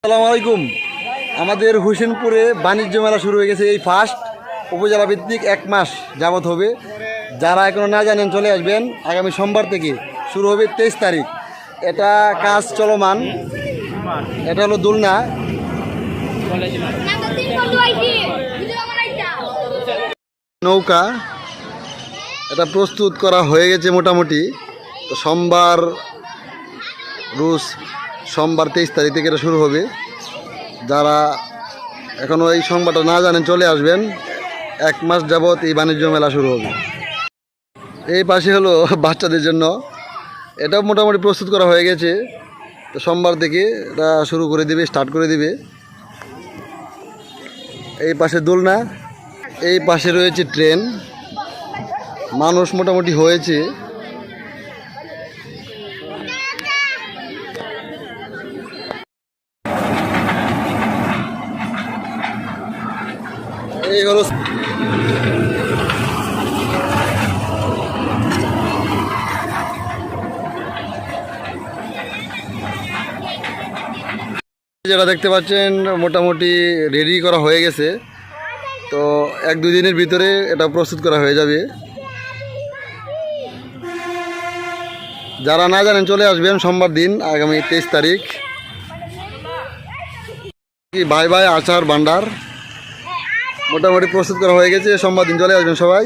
আসসালামু আলাইকুম। আমাদের হোসেনপুরে বাণিজ্য মেলা শুরু হয়ে গেছে। এই ফার্স্ট উপজেলা ভিত্তিক 1 মাস যাবত হবে। যারা এখনও না জানেন চলে আসবেন। আগামী সোমবার থেকে শুরু হবে 23 তারিখ। এটা কাজ চলমান। এটা হলো দোলনা, নৌকা। এটা প্রস্তুত করা হয়ে গেছে মোটামুটি। তো সোমবার 23 তারিখ থেকে এটা শুরু হবে। যারা এখনও এই সংবাদটা না জানেন চলে আসবেন। 1 মাস যাবৎ এই বাণিজ্য মেলা শুরু হবে। এই পাশে হলো বাচ্চাদের জন্য, এটাও মোটামুটি প্রস্তুত করা হয়ে গেছে। তো সোমবার থেকে এটা শুরু করে দিবে, স্টার্ট করে দিবে। এই পাশে দোলনা, এই পাশে রয়েছে ট্রেন। মানুষ মোটামুটি হয়েছে। এই হলো যেটা দেখতে পাচ্ছেন, মোটামুটি রেডি করা হয়ে গেছে। তো 1-2 দিনের ভিতরে এটা প্রস্তুত করা হয়ে যাবে। যারা না জানেন চলে আসবেন সোমবার দিন, আগামী 23 তারিখ। ভাই আচার ভান্ডার মোটামুটি প্রস্তুত করা হয়ে গেছে। সোমবার দিন চলে আসবেন সবাই।